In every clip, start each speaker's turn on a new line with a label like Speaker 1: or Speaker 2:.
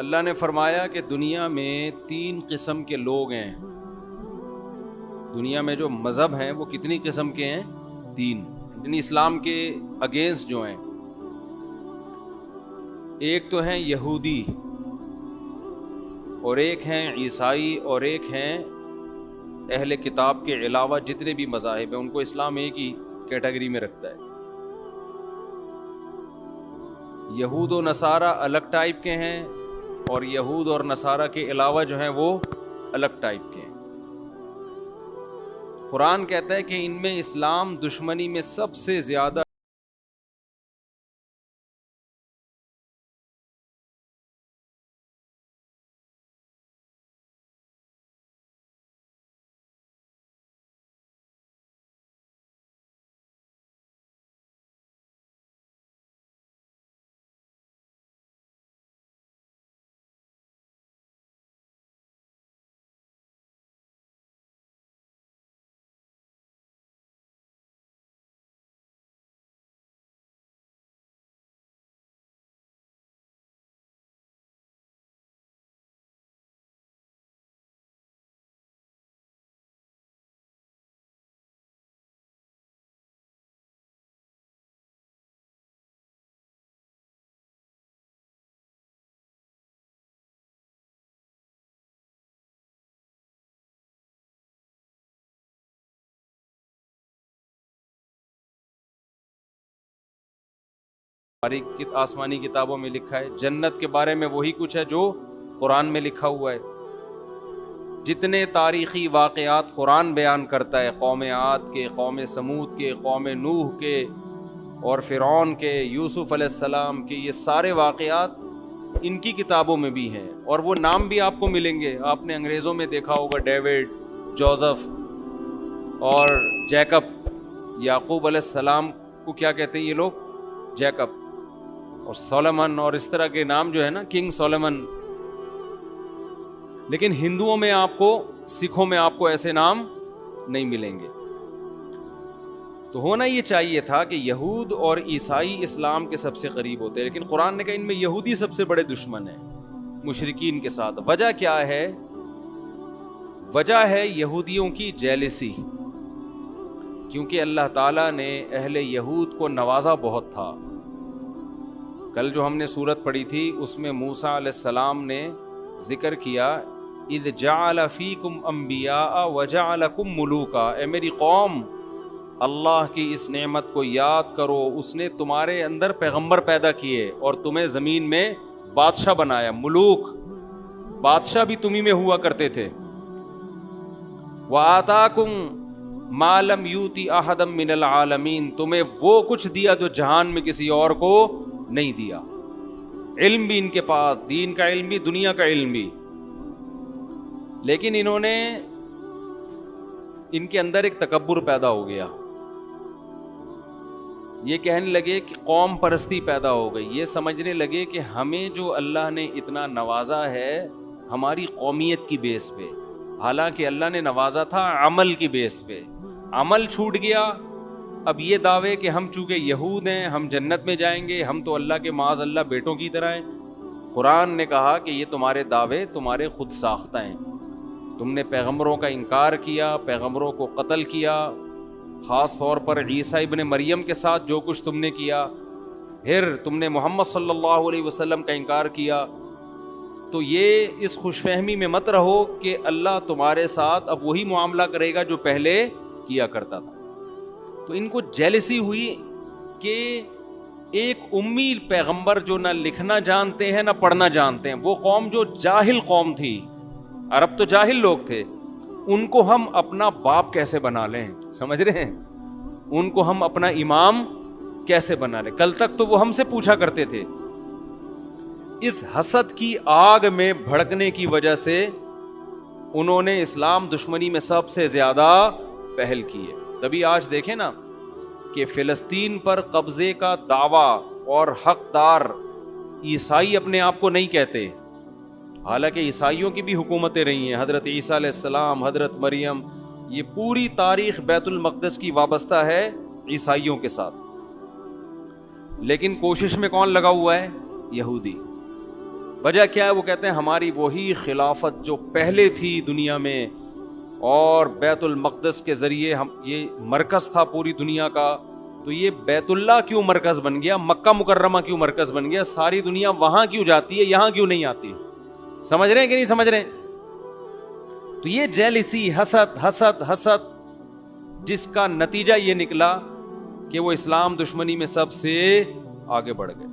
Speaker 1: اللہ نے فرمایا کہ دنیا میں 3 قسم کے لوگ ہیں. دنیا میں جو مذہب ہیں وہ کتنی قسم کے ہیں؟ 3. یعنی اسلام کے اگینسٹ جو ہیں. ایک تو ہیں یہودی، اور ایک ہیں عیسائی، اور ایک ہیں اہل کتاب کے علاوہ جتنے بھی مذاہب ہیں ان کو اسلام ایک ہی کیٹیگری میں رکھتا ہے. یہود و نصارہ الگ ٹائپ کے ہیں، اور یہود اور نصارہ کے علاوہ جو ہیں وہ الگ ٹائپ کے ہیں. قرآن کہتا ہے کہ ان میں اسلام دشمنی میں سب سے زیادہ ہماری آسمانی کتابوں میں لکھا ہے. جنت کے بارے میں وہی کچھ ہے جو قرآن میں لکھا ہوا ہے. جتنے تاریخی واقعات قرآن بیان کرتا ہے، قوم عاد کے، قوم سمود کے، قوم نوح کے، اور فرعون کے، یوسف علیہ السلام کے، یہ سارے واقعات ان کی کتابوں میں بھی ہیں. اور وہ نام بھی آپ کو ملیں گے. آپ نے انگریزوں میں دیکھا ہوگا ڈیوڈ، جوزف اور جیکب. یعقوب علیہ السلام کو کیا کہتے ہیں یہ لوگ؟ جیکب. اور سولمن اور اس طرح کے نام جو ہے نا، کنگ سولمن. لیکن ہندوؤں میں آپ کو، سکھوں میں آپ کو ایسے نام نہیں ملیں گے. تو ہونا یہ چاہیے تھا کہ یہود اور عیسائی اسلام کے سب سے قریب ہوتے ہیں، لیکن قرآن نے کہا ان میں یہودی سب سے بڑے دشمن ہیں مشرکین کے ساتھ. وجہ کیا ہے؟ وجہ ہے یہودیوں کی جیلسی، کیونکہ اللہ تعالیٰ نے اہل یہود کو نوازا بہت تھا. کل جو ہم نے سورت پڑھی تھی اس میں موسیٰ علیہ السلام نے ذکر کیا، اذ جعل فیکم انبیاء وجعلکم ملوکا. اے میری قوم، اللہ کی اس نعمت کو یاد کرو، اس نے تمہارے اندر پیغمبر پیدا کیے اور تمہیں زمین میں بادشاہ بنایا. ملوک، بادشاہ بھی تمہیں میں ہوا کرتے تھے. وآتاکم ما لم یؤتی احدا من العالمین. تمہیں وہ کچھ دیا جو جہان میں کسی اور کو نہیں دیا. علم بھی ان کے پاس، دین کا علم بھی، دنیا کا علم بھی. لیکن انہوں نے، ان کے اندر ایک تکبر پیدا ہو گیا. یہ کہنے لگے کہ قوم پرستی پیدا ہو گئی. یہ سمجھنے لگے کہ ہمیں جو اللہ نے اتنا نوازا ہے ہماری قومیت کی بیس پہ، حالانکہ اللہ نے نوازا تھا عمل کی بیس پہ. عمل چھوٹ گیا. اب یہ دعوے کہ ہم چونکہ یہود ہیں ہم جنت میں جائیں گے، ہم تو اللہ کے معاذ اللہ بیٹوں کی طرح ہیں. قرآن نے کہا کہ یہ تمہارے دعوے تمہارے خود ساختہ ہیں. تم نے پیغمبروں کا انکار کیا، پیغمبروں کو قتل کیا، خاص طور پر عیسیٰ ابن مریم کے ساتھ جو کچھ تم نے کیا. پھر تم نے محمد صلی اللہ علیہ وسلم کا انکار کیا. تو یہ اس خوش فہمی میں مت رہو کہ اللہ تمہارے ساتھ اب وہی معاملہ کرے گا جو پہلے کیا کرتا تھا. تو ان کو جیلسی ہوئی کہ ایک امی پیغمبر جو نہ لکھنا جانتے ہیں نہ پڑھنا جانتے ہیں، وہ قوم جو جاہل قوم تھی، عرب تو جاہل لوگ تھے، ان کو ہم اپنا باپ کیسے بنا لیں؟ سمجھ رہے ہیں؟ ان کو ہم اپنا امام کیسے بنا لیں؟ کل تک تو وہ ہم سے پوچھا کرتے تھے. اس حسد کی آگ میں بھڑکنے کی وجہ سے انہوں نے اسلام دشمنی میں سب سے زیادہ پہل کی ہے. تبھی آج دیکھیں نا کہ فلسطین پر قبضے کا دعویٰ اور حقدار عیسائی اپنے آپ کو نہیں کہتے، حالانکہ عیسائیوں کی بھی حکومتیں رہی ہیں. حضرت عیسیٰ علیہ السلام، حضرت مریم، یہ پوری تاریخ بیت المقدس کی وابستہ ہے عیسائیوں کے ساتھ. لیکن کوشش میں کون لگا ہوا ہے؟ یہودی. وجہ کیا ہے؟ وہ کہتے ہیں ہماری وہی خلافت جو پہلے تھی دنیا میں، اور بیت المقدس کے ذریعے ہم یہ مرکز تھا پوری دنیا کا، تو یہ بیت اللہ کیوں مرکز بن گیا، مکہ مکرمہ کیوں مرکز بن گیا، ساری دنیا وہاں کیوں جاتی ہے، یہاں کیوں نہیں آتی؟ سمجھ رہے ہیں کہ نہیں سمجھ رہے ہیں؟ تو یہ جیلسی، حسد جس کا نتیجہ یہ نکلا کہ وہ اسلام دشمنی میں سب سے آگے بڑھ گئے.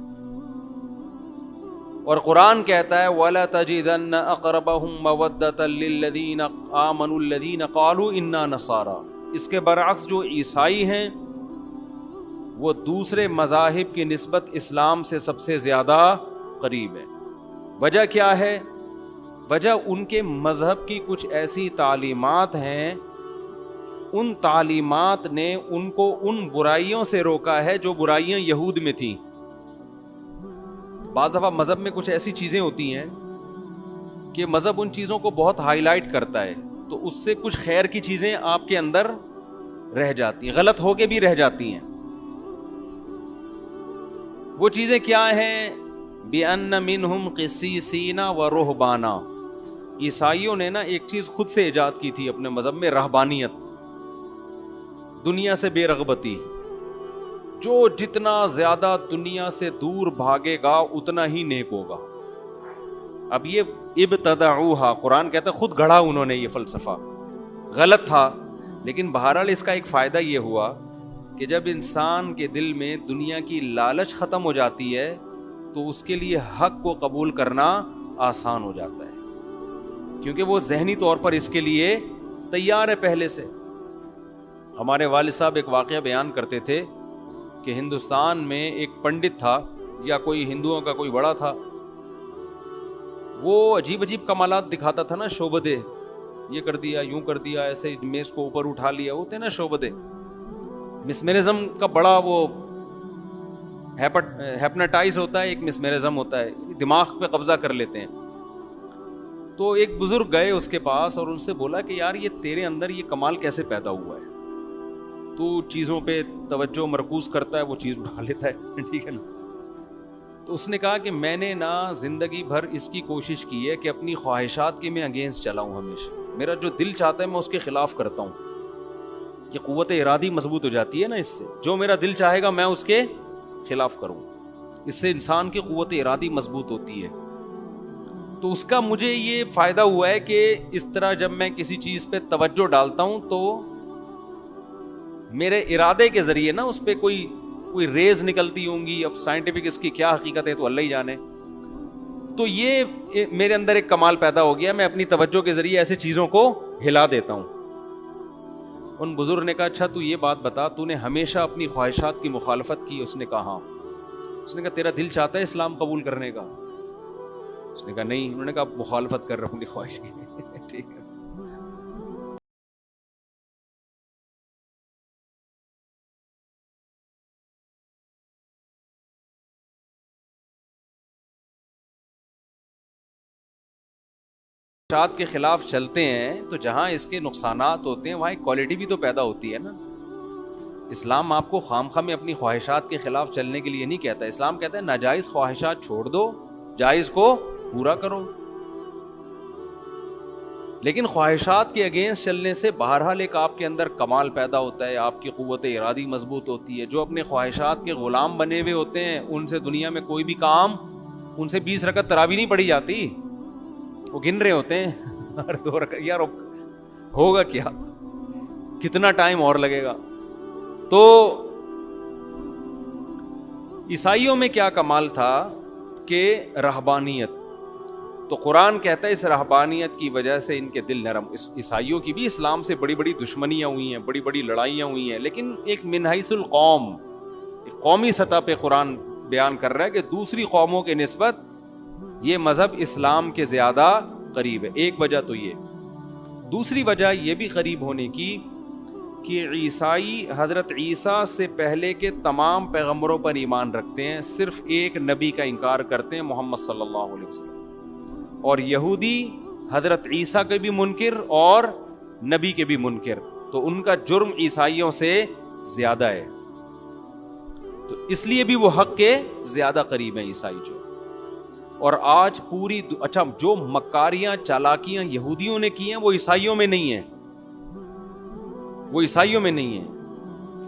Speaker 1: اور قرآن کہتا ہے وَلَا تَجِدَنَّ أَقْرَبَهُمْ مَوَدَّةً لِلَّذِينَ آمَنُوا الَّذِينَ قَالُوا إِنَّا نَصَارَى. اس کے برعکس جو عیسائی ہیں وہ دوسرے مذاہب کی نسبت اسلام سے سب سے زیادہ قریب ہے. وجہ کیا ہے؟ وجہ ان کے مذہب کی کچھ ایسی تعلیمات ہیں، ان تعلیمات نے ان کو ان برائیوں سے روکا ہے جو برائیاں یہود میں تھیں. بعض دفعہ مذہب میں کچھ ایسی چیزیں ہوتی ہیں کہ مذہب ان چیزوں کو بہت ہائی لائٹ کرتا ہے، تو اس سے کچھ خیر کی چیزیں آپ کے اندر رہ جاتی ہیں، غلط ہو کے بھی رہ جاتی ہیں. وہ چیزیں کیا ہیں؟ بِأَنَّ مِنْهُمْ قِسِّيسِينَ وَرُهْبَانًا. عیسائیوں نے نا ایک چیز خود سے ایجاد کی تھی اپنے مذہب میں، رہبانیت، دنیا سے بے رغبتی. جو جتنا زیادہ دنیا سے دور بھاگے گا اتنا ہی نیک ہوگا. اب یہ ابتدعوہا، قرآن کہتا ہے خود گھڑا انہوں نے یہ فلسفہ، غلط تھا، لیکن بہرحال اس کا ایک فائدہ یہ ہوا کہ جب انسان کے دل میں دنیا کی لالچ ختم ہو جاتی ہے تو اس کے لیے حق کو قبول کرنا آسان ہو جاتا ہے، کیونکہ وہ ذہنی طور پر اس کے لیے تیار ہے پہلے سے. ہمارے والد صاحب ایک واقعہ بیان کرتے تھے کہ ہندوستان میں ایک پنڈت تھا، یا کوئی ہندوؤں کا کوئی بڑا تھا، وہ عجیب عجیب کمالات دکھاتا تھا نا، شعبدے، یہ کر دیا، یوں کر دیا، ایسے میز کو اوپر اٹھا لیا، ہوتے نا شعبدے. مسمرزم کا بڑا وہ ہیپناٹائز ہوتا ہے، ایک مسمرزم ہوتا ہے، دماغ پہ قبضہ کر لیتے ہیں. تو ایک بزرگ گئے اس کے پاس اور ان سے بولا کہ یار یہ تیرے اندر یہ کمال کیسے پیدا ہوا ہے؟ تو چیزوں پہ توجہ مرکوز کرتا ہے، وہ چیز اٹھا لیتا ہے، ٹھیک ہے نا. تو اس نے کہا کہ میں نے نا زندگی بھر اس کی کوشش کی ہے کہ اپنی خواہشات کے میں اگینسٹ چلاؤں، ہمیشہ میرا جو دل چاہتا ہے میں اس کے خلاف کرتا ہوں. کہ قوت ارادی مضبوط ہو جاتی ہے نا اس سے، جو میرا دل چاہے گا میں اس کے خلاف کروں، اس سے انسان کی قوت ارادی مضبوط ہوتی ہے. تو اس کا مجھے یہ فائدہ ہوا ہے کہ اس طرح جب میں کسی چیز پہ توجہ ڈالتا ہوں تو میرے ارادے کے ذریعے نا اس پہ کوئی ریز نکلتی ہوں گی. اب سائنٹیفک اس کی کیا حقیقت ہے تو اللہ ہی جانے. تو یہ میرے اندر ایک کمال پیدا ہو گیا، میں اپنی توجہ کے ذریعے ایسے چیزوں کو ہلا دیتا ہوں. ان بزرگ نے کہا اچھا تو یہ بات بتا، تو نے ہمیشہ اپنی خواہشات کی مخالفت کی؟ اس نے کہا ہاں. اس نے کہا تیرا دل چاہتا ہے اسلام قبول کرنے کا؟ اس نے کہا نہیں. انہوں نے کہا مخالفت کر رہا ہوں اپنی خواہش کی. ٹھیک ہے. خواہشات کے خلاف چلتے ہیں تو جہاں اس کے نقصانات ہوتے ہیں وہاں ایک کوالٹی بھی تو پیدا ہوتی ہے نا. اسلام آپ کو خواہ میں اپنی خواہشات کے خلاف چلنے کے لیے نہیں کہتا. اسلام کہتا ہے ناجائز خواہشات چھوڑ دو، جائز کو پورا کرو. لیکن خواہشات کے اگینسٹ چلنے سے بہرحال ایک آپ کے اندر کمال پیدا ہوتا ہے، آپ کی قوت ارادی مضبوط ہوتی ہے. جو اپنے خواہشات کے غلام بنے ہوئے ہوتے ہیں ان سے دنیا میں کوئی بھی کام، ان سے 20 رکعت تراویح نہیں پڑھی جاتی، وہ گن رہے ہوتے ہیں ہر 2 رکعت، یار ہوگا کیا، کتنا ٹائم اور لگے گا. تو عیسائیوں میں کیا کمال تھا کہ رہبانیت. تو قرآن کہتا ہے اس رہبانیت کی وجہ سے ان کے دل نرم. عیسائیوں کی بھی اسلام سے بڑی بڑی دشمنیاں ہوئی ہیں، بڑی بڑی لڑائیاں ہوئی ہیں، لیکن ایک من حیث القوم، ایک قومی سطح پہ قرآن بیان کر رہا ہے کہ دوسری قوموں کے نسبت یہ مذہب اسلام کے زیادہ قریب ہے. ایک وجہ تو یہ. دوسری وجہ یہ بھی قریب ہونے کی کہ عیسائی حضرت عیسیٰ سے پہلے کے تمام پیغمبروں پر ایمان رکھتے ہیں، صرف ایک نبی کا انکار کرتے ہیں، محمد صلی اللہ علیہ وسلم. اور یہودی حضرت عیسیٰ کے بھی منکر اور نبی کے بھی منکر. تو ان کا جرم عیسائیوں سے زیادہ ہے، تو اس لیے بھی وہ حق کے زیادہ قریب ہیں عیسائی جو. اور آج پوری اچھا جو مکاریاں چالاکیاں یہودیوں نے کی ہیں وہ عیسائیوں میں نہیں ہیں، وہ عیسائیوں میں نہیں ہیں۔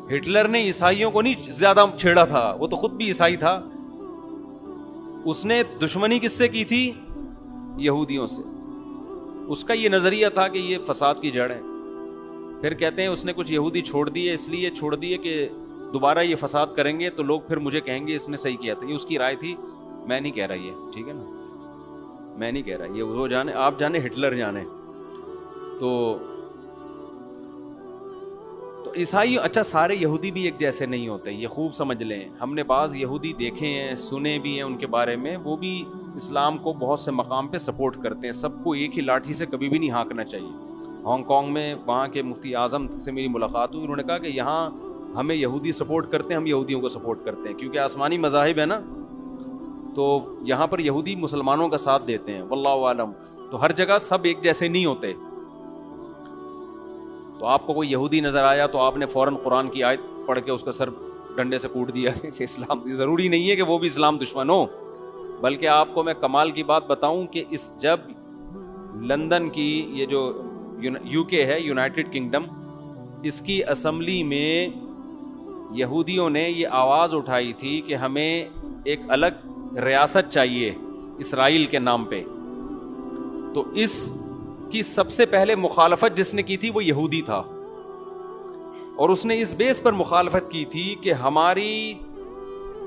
Speaker 1: ہٹلر نے عیسائیوں کو نہیں زیادہ چھیڑا تھا، وہ تو خود بھی عیسائی تھا، اس نے دشمنی کس سے کی تھی؟ یہودیوں سے۔ اس کا یہ نظریہ تھا کہ یہ فساد کی جڑ ہے۔ پھر کہتے ہیں اس نے کچھ یہودی چھوڑ دیے، اس لیے چھوڑ دیے کہ دوبارہ یہ فساد کریں گے تو لوگ پھر مجھے کہیں گے اس نے صحیح کیا تھا۔ یہ اس کی رائے تھی، میں نہیں کہہ رہا یہ، ٹھیک ہے نا، میں نہیں کہہ رہا یہ، وہ جانے، آپ جانے، ہٹلر جانے۔ تو عیسائی، اچھا سارے یہودی بھی ایک جیسے نہیں ہوتے، یہ خوب سمجھ لیں۔ ہم نے بعض یہودی دیکھے ہیں، سنے بھی ہیں ان کے بارے میں، وہ بھی اسلام کو بہت سے مقام پہ سپورٹ کرتے ہیں۔ سب کو ایک ہی لاٹھی سے کبھی بھی نہیں ہانکنا چاہیے۔ ہانگ کانگ میں وہاں کے مفتی اعظم سے میری ملاقات ہوئی، انہوں نے کہا کہ یہاں ہمیں یہودی سپورٹ کرتے ہیں، ہم یہودیوں کو سپورٹ کرتے ہیں، کیونکہ آسمانی مذاہب ہے نا، تو یہاں پر یہودی مسلمانوں کا ساتھ دیتے ہیں، واللہ عالم۔ تو ہر جگہ سب ایک جیسے نہیں ہوتے۔ تو آپ کو کوئی یہودی نظر آیا تو آپ نے فوراً قرآن کی آیت پڑھ کے اس کا سر ڈنڈے سے کوٹ دیا کہ اسلام، ضروری نہیں ہے کہ وہ بھی اسلام دشمن ہو۔ بلکہ آپ کو میں کمال کی بات بتاؤں کہ اس جب لندن کی یہ جو یو کے ہے، یونائٹڈ کنگڈم، اس کی اسمبلی میں یہودیوں نے یہ آواز اٹھائی تھی کہ ہمیں ایک الگ ریاست چاہیے اسرائیل کے نام پہ، تو اس کی سب سے پہلے مخالفت جس نے کی تھی وہ یہودی تھا، اور اس نے اس بیس پر مخالفت کی تھی کہ ہماری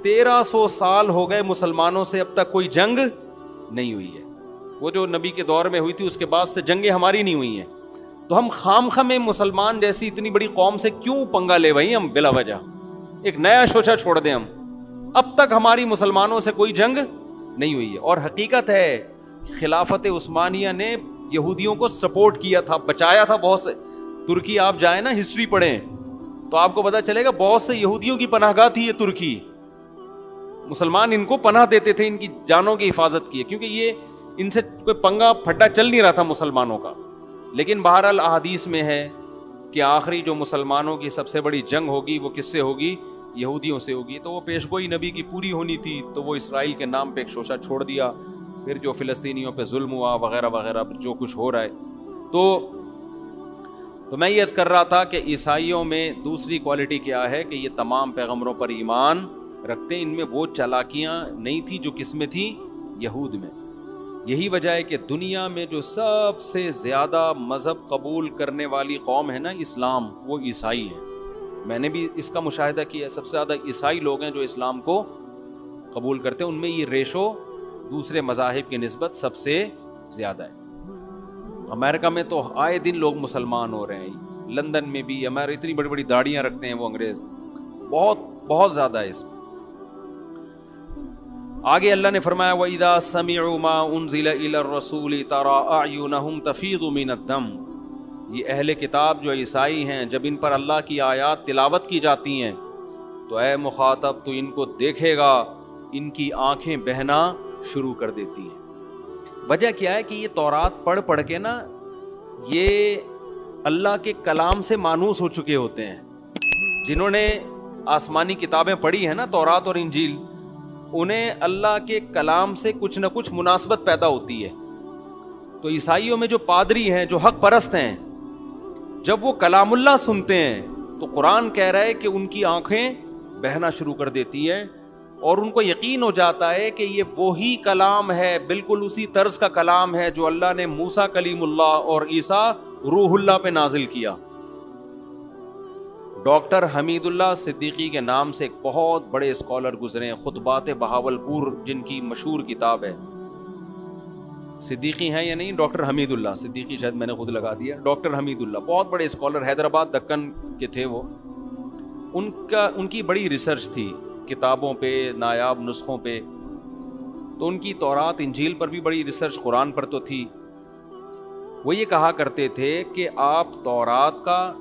Speaker 1: 1300 سال ہو گئے مسلمانوں سے اب تک کوئی جنگ نہیں ہوئی ہے، وہ جو نبی کے دور میں ہوئی تھی اس کے بعد سے جنگیں ہماری نہیں ہوئی ہیں، تو ہم خام میں مسلمان جیسی اتنی بڑی قوم سے کیوں پنگا لے بھائی، ہم بلا وجہ ایک نیا شوشہ چھوڑ دیں، ہم اب تک ہماری مسلمانوں سے کوئی جنگ نہیں ہوئی ہے۔ اور حقیقت ہے خلافت عثمانیہ نے یہودیوں کو سپورٹ کیا تھا، بچایا تھا بہت سے۔ ترکی آپ جائیں نا، ہسٹری پڑھیں تو آپ کو پتا چلے گا بہت سے یہودیوں کی پناہ گاہ تھی یہ ترکی، مسلمان ان کو پناہ دیتے تھے، ان کی جانوں کی حفاظت کی، کیونکہ یہ ان سے کوئی پنگا پھڈا چل نہیں رہا تھا مسلمانوں کا۔ لیکن بہرحال احادیث میں ہے کہ آخری جو مسلمانوں کی سب سے بڑی جنگ ہوگی وہ کس سے ہوگی؟ یہودیوں سے ہوگی۔ تو وہ پیشگوئی نبی کی پوری ہونی تھی، تو وہ اسرائیل کے نام پہ ایک شوشہ چھوڑ دیا، پھر جو فلسطینیوں پہ ظلم ہوا وغیرہ وغیرہ جو کچھ ہو رہا ہے۔ تو میں یہ عرض کر رہا تھا کہ عیسائیوں میں دوسری کوالٹی کیا ہے کہ یہ تمام پیغمبروں پر ایمان رکھتے ہیں، ان میں وہ چالاکیاں نہیں تھی جو کس میں تھی؟ یہود میں۔ یہی وجہ ہے کہ دنیا میں جو سب سے زیادہ مذہب قبول کرنے والی قوم ہے نا اسلام، وہ عیسائی ہیں۔ میں نے بھی اس کا مشاہدہ کیا ہے، سب سے زیادہ عیسائی لوگ ہیں جو اسلام کو قبول کرتے ہیں، ان میں یہ ریشو دوسرے مذاہب کی نسبت سب سے زیادہ ہے۔ امریکہ میں تو آئے دن لوگ مسلمان ہو رہے ہیں، لندن میں بھی، ہمارے اتنی بڑی بڑی داڑیاں رکھتے ہیں وہ انگریز، بہت بہت زیادہ ہے اس میں۔ آگے اللہ نے فرمایا وَإِذَا سَمِعُوا مَا أُنزِلَ إِلَى الرَّسُولِ تَرَىٰ أَعْيُنَهُمْ تَفِيضُ مِنَ الدَّمْعِ، یہ اہل کتاب جو عیسائی ہیں، جب ان پر اللہ کی آیات تلاوت کی جاتی ہیں تو اے مخاطب تو ان کو دیکھے گا ان کی آنکھیں بہنا شروع کر دیتی ہیں۔ وجہ کیا ہے کہ یہ تورات پڑھ پڑھ کے نا یہ اللہ کے کلام سے مانوس ہو چکے ہوتے ہیں۔ جنہوں نے آسمانی کتابیں پڑھی ہیں نا، تورات اور انجیل، انہیں اللہ کے کلام سے کچھ نہ کچھ مناسبت پیدا ہوتی ہے۔ تو عیسائیوں میں جو پادری ہیں، جو حق پرست ہیں، جب وہ کلام اللہ سنتے ہیں تو قرآن کہہ رہا ہے کہ ان کی آنکھیں بہنا شروع کر دیتی ہیں، اور ان کو یقین ہو جاتا ہے کہ یہ وہی کلام ہے، بالکل اسی طرز کا کلام ہے جو اللہ نے موسیٰ کلیم اللہ اور عیسیٰ روح اللہ پہ نازل کیا۔ ڈاکٹر حمید اللہ صدیقی کے نام سے ایک بہت بڑے اسکالر گزرے ہیں، خطبات بہاولپور جن کی مشہور کتاب ہے۔ صدیقی ہیں یا نہیں؟ ڈاکٹر حمید اللہ صدیقی، شاید میں نے خود لگا دیا، ڈاکٹر حمید اللہ بہت بڑے اسکالر، حیدرآباد دکن کے تھے وہ۔ ان کی بڑی ریسرچ تھی کتابوں پہ، نایاب نسخوں پہ، تو ان کی تورات انجیل پر بھی بڑی ریسرچ، قرآن پر تو تھی۔ وہ یہ کہا کرتے تھے کہ آپ تورات کا،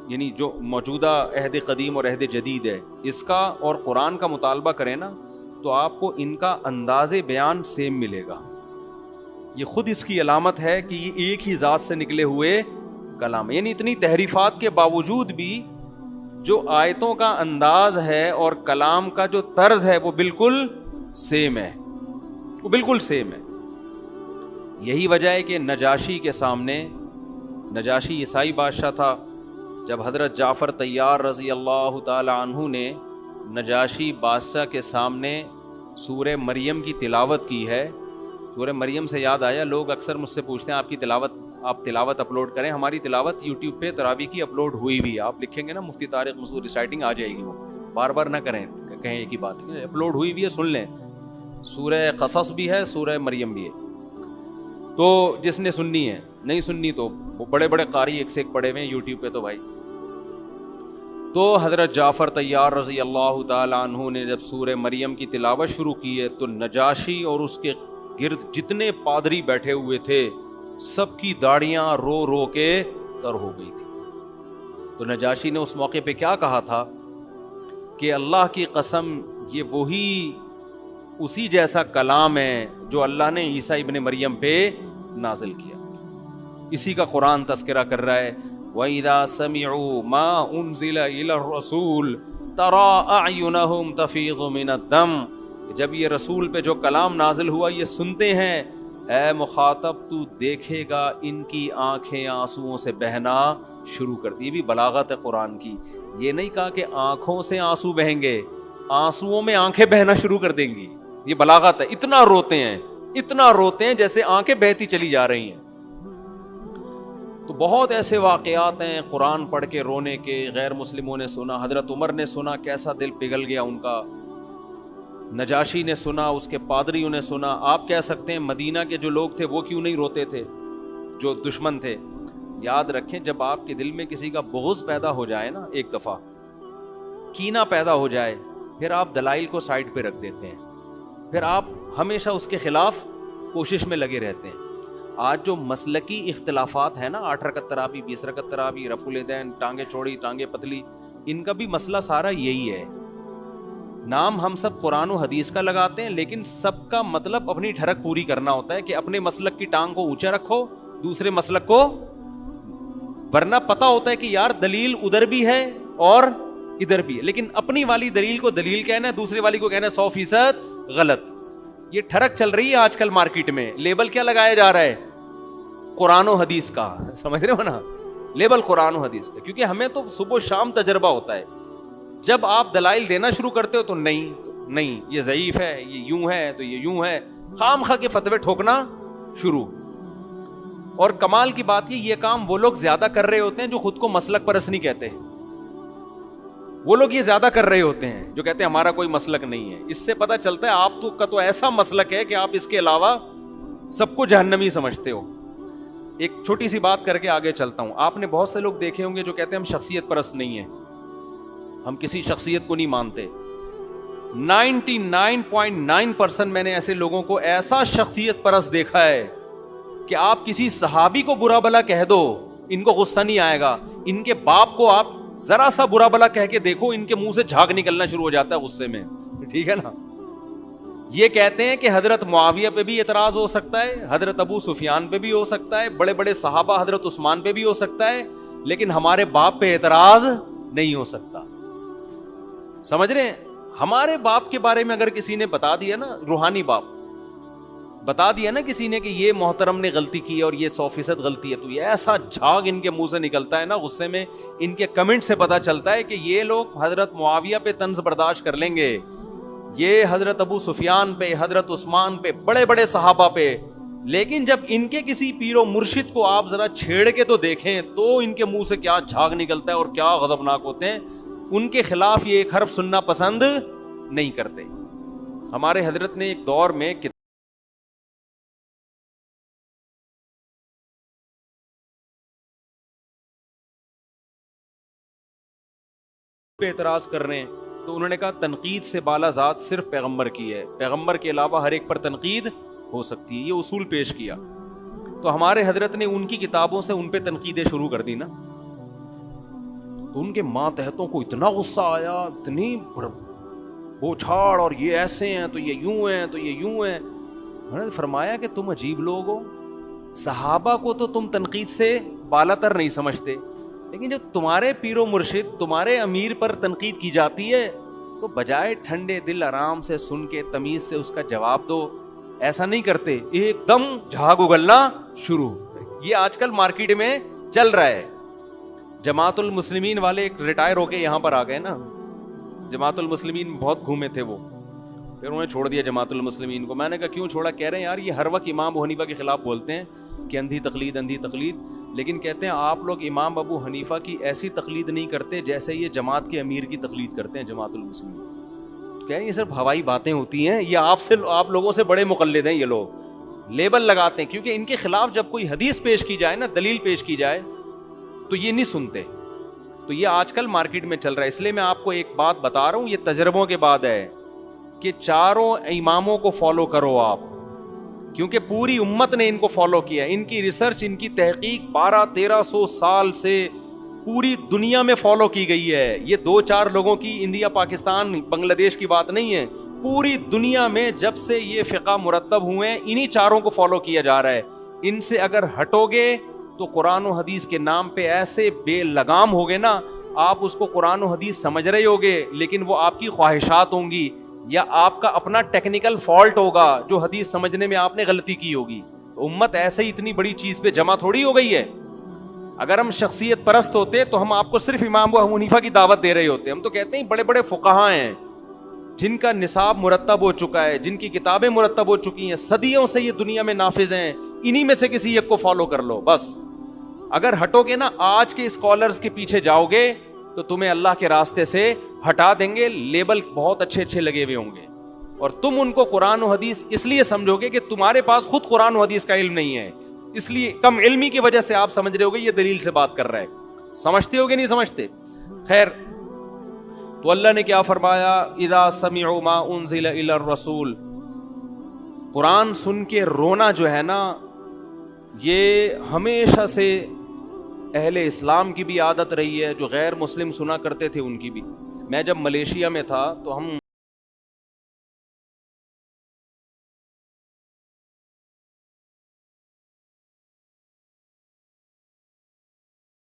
Speaker 1: یعنی جو موجودہ عہد قدیم اور عہد جدید ہے، اس کا اور قرآن کا مطالبہ کریں نا تو آپ کو ان کا انداز بیان سیم ملے گا۔ یہ خود اس کی علامت ہے کہ یہ ایک ہی ذات سے نکلے ہوئے کلام ہے، یعنی اتنی تحریفات کے باوجود بھی جو آیتوں کا انداز ہے اور کلام کا جو طرز ہے وہ بالکل سیم ہے۔ وہ بالکل سیم ہے. یہی وجہ ہے کہ نجاشی کے سامنے، نجاشی عیسائی بادشاہ تھا، جب حضرت جعفر طیار رضی اللہ تعالی عنہ نے نجاشی بادشاہ کے سامنے سورہ مریم کی تلاوت کی ہے. سورہ مریم سے یاد آیا، لوگ اکثر مجھ سے پوچھتے ہیں آپ کی تلاوت، آپ تلاوت اپلوڈ کریں. ہماری تلاوت یوٹیوب پہ تراویح کی اپلوڈ ہوئی ہوئی ہے، آپ لکھیں گے نا مفتی طارق مسعود ریسائٹنگ آ جائے گی، وہ بار بار نہ کریں، کہیں ایک ہی بات، اپلوڈ ہوئی ہوئی ہے، سن لیں. سورہ قصص بھی ہے، سورہ مریم بھی ہے. تو جس نے سننی ہے، نہیں سننی تو بڑے بڑے قاری ایک سے ایک پڑے ہوئے ہیں یوٹیوب پہ تو بھائی. تو حضرت جعفر طیار رضی اللہ تعالی عنہ نے جب سورہ مریم کی تلاوت شروع کی ہے تو نجاشی اور اس کے گرد جتنے پادری بیٹھے ہوئے تھے سب کی داڑیاں رو رو کے تر ہو گئی تھی. تو نجاشی نے اس موقع پہ کیا کہا تھا کہ اللہ کی قسم یہ وہی اسی جیسا کلام ہے جو اللہ نے عیسیٰ ابن مریم پہ نازل کیا. اسی کا قرآن تذکرہ کر رہا ہے، وَإِذَا سَمِعُوا مَا أُنزِلَ إِلَى الرَّسُولِ تَرَىٰ أَعْيُنَهُمْ تَفِيضُ مِنَ الدَّمْعِ. جب یہ رسول پہ جو کلام نازل ہوا یہ سنتے ہیں، اے مخاطب تو دیکھے گا ان کی آنکھیں آنسوؤں سے بہنا شروع کر دی. یہ بھی بلاغت ہے قرآن کی. یہ نہیں کہا کہ آنکھوں سے آنسو بہیں گے، آنسوؤں میں آنکھیں بہنا شروع کر دیں گی. یہ بلاغت ہے. اتنا روتے ہیں، اتنا روتے ہیں جیسے آنکھیں بہتی چلی جا رہی ہیں. تو بہت ایسے واقعات ہیں قرآن پڑھ کے رونے کے. غیر مسلموں نے سنا، حضرت عمر نے سنا، کیسا دل پگھل گیا ان کا. نجاشی نے سنا، اس کے پادریوں نے سنا. آپ کہہ سکتے ہیں مدینہ کے جو لوگ تھے وہ کیوں نہیں روتے تھے، جو دشمن تھے. یاد رکھیں جب آپ کے دل میں کسی کا بغض پیدا ہو جائے نا، ایک دفعہ کینہ پیدا ہو جائے، پھر آپ دلائل کو سائڈ پہ رکھ دیتے ہیں، پھر آپ ہمیشہ اس کے خلاف کوشش میں لگے رہتے ہیں. آج جو مسلکی اختلافات ہیں نا، 8 رکعت تراویح، 20 رکعت تراویح، رفع الیدین، ٹانگیں چوڑی ٹانگیں پتلی، ان کا بھی مسئلہ سارا یہی ہے. نام ہم سب قرآن و حدیث کا لگاتے ہیں، لیکن سب کا مطلب اپنی ٹھڑک پوری کرنا ہوتا ہے کہ اپنے مسلک کی ٹانگ کو اونچا رکھو، دوسرے مسلک کو، ورنہ پتا ہوتا ہے کہ یار دلیل ادھر بھی ہے اور ادھر بھی ہے، لیکن اپنی والی دلیل کو دلیل کہنا ہے، دوسرے والی کو کہنا ہے 100% غلط. یہ ٹھڑک چل رہی ہے آج کل مارکیٹ میں. لیبل کیا لگایا جا رہا ہے؟ قرآن و حدیث کا. سمجھ رہے ہو نا، لیبل قرآن و حدیث کا. کیونکہ ہمیں تو صبح و شام تجربہ ہوتا ہے. جب آپ دلائل دینا شروع کرتے ہو تو نہیں یہ ضعیف ہے، یہ یوں ہے تو یہ یوں ہے، خام خواہ کے فتوے ٹھوکنا شروع. اور کمال کی بات یہ کام وہ لوگ زیادہ کر رہے ہوتے ہیں جو خود کو مسلک پرست نہیں کہتے ہیں. وہ لوگ یہ زیادہ کر رہے ہوتے ہیں جو کہتے ہیں ہمارا کوئی مسلک نہیں ہے. اس سے پتہ چلتا ہے آپ کا تو ایسا مسلک ہے کہ آپ اس کے علاوہ سب کو جہنمی سمجھتے ہو. ایک چھوٹی سی بات کر کے آگے چلتا ہوں. آپ نے بہت سے لوگ دیکھے ہوں گے جو کہتے ہیں ہم شخصیت پرست نہیں ہیں، ہم کسی شخصیت کو نہیں مانتے. 99.9% میں نے ایسے لوگوں کو ایسا شخصیت پرست دیکھا ہے کہ آپ کسی صحابی کو برا بلا کہہ دو ان کو غصہ نہیں آئے گا، ان کے باپ کو آپ ذرا سا برا بلا کہہ کے دیکھو ان کے منہ سے جھاگ نکلنا شروع ہو جاتا ہے غصے میں. ٹھیک ہے نا. یہ کہتے ہیں کہ حضرت معاویہ پہ بھی اعتراض ہو سکتا ہے، حضرت ابو سفیان پہ بھی ہو سکتا ہے، بڑے بڑے صحابہ حضرت عثمان پہ بھی ہو سکتا ہے، لیکن ہمارے باپ پہ اعتراض نہیں ہو سکتا. سمجھ رہے ہیں؟ ہمارے باپ کے بارے میں اگر کسی نے بتا دیا نا، روحانی باپ بتا دیا نا کسی نے کہ یہ محترم نے غلطی کی ہے اور یہ 100% غلطی ہے، تو یہ ایسا جھاگ ان کے منہ سے نکلتا ہے نا غصے میں. ان کے کمنٹ سے پتا چلتا ہے کہ یہ لوگ حضرت معاویہ پہ طنز برداشت کر لیں گے، یہ حضرت ابو سفیان پہ، حضرت عثمان پہ، بڑے بڑے صحابہ پہ، لیکن جب ان کے کسی پیر و مرشد کو آپ ذرا چھیڑ کے تو دیکھیں تو ان کے منہ سے کیا جھاگ نکلتا ہے اور کیا غضبناک ہوتے ہیں. ان کے خلاف یہ ایک حرف سننا پسند نہیں کرتے. ہمارے حضرت نے ایک دور میں پہ اعتراض کر رہے ہیں تو انہوں نے کہا تنقید سے بالا ذات صرف پیغمبر کی ہے، پیغمبر کے علاوہ ہر ایک پر تنقید ہو سکتی ہے. یہ اصول پیش کیا. تو ہمارے حضرت نے ان کی کتابوں سے ان پہ تنقیدیں شروع کر دی نا، تو ان کے ماتحتوں کو اتنا غصہ آیا، اتنی بوچھاڑ، اور یہ ایسے ہیں تو یہ یوں ہیں تو یہ یوں ہیں. انہوں نے فرمایا کہ تم عجیب لوگ ہو، صحابہ کو تو تم تنقید سے بالا تر نہیں سمجھتے، لیکن جب تمہارے پیر و مرشد، تمہارے امیر پر تنقید کی جاتی ہے تو بجائے ٹھنڈے دل آرام سے سن کے تمیز سے اس کا جواب دو، ایسا نہیں کرتے, ایک دم جھاگ اگلنا شروع. یہ آج کل مارکیٹ میں چل رہا ہے. جماعت المسلمین والے ایک ریٹائر ہو کے یہاں پر آ گئے نا, جماعت المسلمین بہت گھومے تھے وہ, پھر انہوں نے چھوڑ دیا جماعت المسلمین کو. میں نے کہا کیوں چھوڑا؟ کہہ رہے ہیں یار یہ ہر وقت امام ابو حنیفہ کے خلاف بولتے ہیں کہ اندھی تقلید اندھی تقلید, لیکن کہتے ہیں آپ لوگ امام ابو حنیفہ کی ایسی تقلید نہیں کرتے جیسے یہ جماعت کے امیر کی تقلید کرتے ہیں جماعت المسلمین. کہہ رہے ہیں یہ صرف ہوائی باتیں ہوتی ہیں, یہ آپ لوگوں سے بڑے مقلد ہیں. یہ لوگ لیبل لگاتے ہیں کیونکہ ان کے خلاف جب کوئی حدیث پیش کی جائے نا, دلیل پیش کی جائے تو یہ نہیں سنتے. تو یہ آج کل مارکیٹ میں چل رہا ہے. اس لیے میں آپ کو ایک بات بتا رہا ہوں, یہ تجربوں کے بعد ہے کہ چاروں اماموں کو فالو کرو آپ, کیونکہ پوری امت نے ان کو فالو کیا. ان کی ریسرچ, ان کی تحقیق 1200-1300 سال سے پوری دنیا میں فالو کی گئی ہے. یہ 2-4 لوگوں کی انڈیا پاکستان بنگلہ دیش کی بات نہیں ہے, پوری دنیا میں جب سے یہ فقہ مرتب ہوئے ہیں انہی چاروں کو فالو کیا جا رہا ہے. ان سے اگر ہٹو گے تو قرآن و حدیث کے نام پہ ایسے بے لگام ہوگے نا, آپ اس کو قرآن و حدیث سمجھ رہے ہوگے لیکن وہ آپ کی خواہشات ہوں گی یا آپ کا اپنا ٹیکنیکل فالٹ ہوگا جو حدیث سمجھنے میں آپ نے غلطی کی ہوگی. تو امت ایسے ہی اتنی بڑی چیز پہ جمع تھوڑی ہو گئی ہے. اگر ہم شخصیت پرست ہوتے تو ہم آپ کو صرف امام ابو حنیفہ کی دعوت دے رہے ہوتے. ہم تو کہتے ہیں بڑے بڑے فقہاء ہیں جن کا نصاب مرتب ہو چکا ہے, جن کی کتابیں مرتب ہو چکی ہیں, صدیوں سے یہ دنیا میں نافذ ہیں, انہی میں سے کسی ایک کو فالو کر لو بس. اگر ہٹو گے نا, آج کے اسکالرز کے پیچھے جاؤ گے تو تمہیں اللہ کے راستے سے ہٹا دیں گے. لیبل بہت اچھے اچھے لگے ہوئے ہوں گے اور تم ان کو قرآن و حدیث اس لیے سمجھو گے کہ تمہارے پاس خود قرآن و حدیث کا علم نہیں ہے, اس لیے کم علمی کی وجہ سے آپ سمجھ رہے ہوگے یہ دلیل سے بات کر رہا ہے. سمجھتے ہوگے نہیں سمجھتے. خیر, تو اللہ نے کیا فرمایا, اذا سمعوا ما انزل الی الرسول. قرآن سن کے رونا جو ہے نا, یہ ہمیشہ سے اہل اسلام کی بھی عادت رہی ہے, جو غیر مسلم سنا کرتے تھے ان کی بھی. میں جب ملیشیا میں تھا تو ہم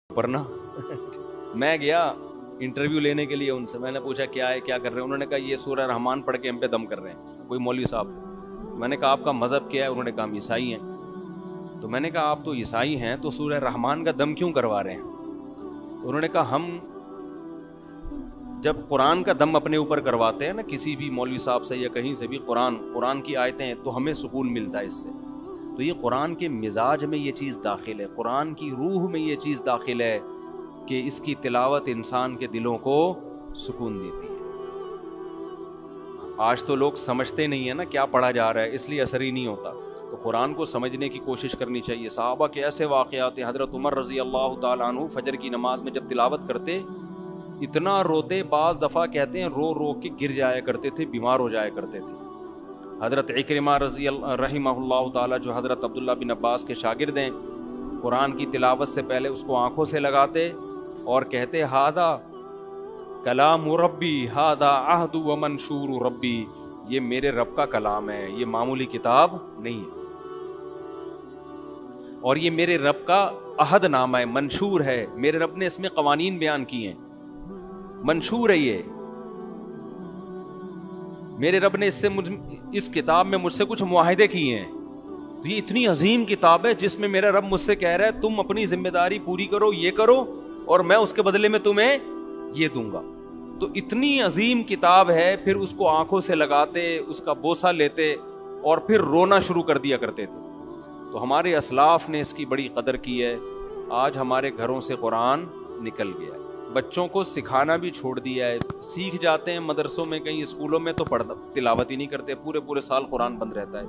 Speaker 1: پڑھنا میں گیا انٹرویو لینے کے لیے ان سے. میں نے پوچھا کیا ہے, کیا کر رہے ہیں؟ انہوں نے کہا یہ سورہ رحمان پڑھ کے ہم پہ دم کر رہے ہیں, کوئی مولوی صاحب. میں نے کہا آپ کا مذہب کیا ہے؟ انہوں نے کہا ہم عیسائی ہیں. تو میں نے کہا آپ تو عیسائی ہیں تو سورہ رحمان کا دم کیوں کروا رہے ہیں؟ انہوں نے کہا ہم جب قرآن کا دم اپنے اوپر کرواتے ہیں نا کسی بھی مولوی صاحب سے یا کہیں سے بھی, قرآن کی آیتیں, تو ہمیں سکون ملتا ہے اس سے. تو یہ قرآن کے مزاج میں یہ چیز داخل ہے, قرآن کی روح میں یہ چیز داخل ہے کہ اس کی تلاوت انسان کے دلوں کو سکون دیتی ہے. آج تو لوگ سمجھتے نہیں ہیں نا کیا پڑھا جا رہا ہے, اس لیے اثر ہی نہیں ہوتا. تو قرآن کو سمجھنے کی کوشش کرنی چاہیے. صحابہ کے ایسے واقعات ہیں, حضرت عمر رضی اللہ تعالیٰ عنہ فجر کی نماز میں جب تلاوت کرتے اتنا روتے, بعض دفعہ کہتے ہیں رو رو کے گر جایا کرتے تھے, بیمار ہو جایا کرتے تھے. حضرت عکرمہ رحمہ اللہ تعالیٰ جو حضرت عبداللہ بن عباس کے شاگرد ہیں, قرآن کی تلاوت سے پہلے اس کو آنکھوں سے لگاتے اور کہتے ھذا کلام ربی ھذا عہد و منشور ربی, یہ میرے رب کا کلام ہے, یہ معمولی کتاب نہیں ہے, اور یہ میرے رب کا عہد نامہ ہے, منشور ہے, میرے رب نے اس میں قوانین بیان کی ہیں, منشور ہے یہ, میرے رب نے اس کتاب میں مجھ سے کچھ معاہدے کیے ہیں. تو یہ اتنی عظیم کتاب ہے جس میں میرا رب مجھ سے کہہ رہا ہے تم اپنی ذمہ داری پوری کرو, یہ کرو, اور میں اس کے بدلے میں تمہیں یہ دوں گا. تو اتنی عظیم کتاب ہے, پھر اس کو آنکھوں سے لگاتے, اس کا بوسہ لیتے اور پھر رونا شروع کر دیا کرتے تھے. تو ہمارے اسلاف نے اس کی بڑی قدر کی ہے. آج ہمارے گھروں سے قرآن نکل گیا ہے, بچوں کو سکھانا بھی چھوڑ دیا ہے. سیکھ جاتے ہیں مدرسوں میں, کہیں اسکولوں میں, تو تلاوت ہی نہیں کرتے, پورے سال قرآن بند رہتا ہے.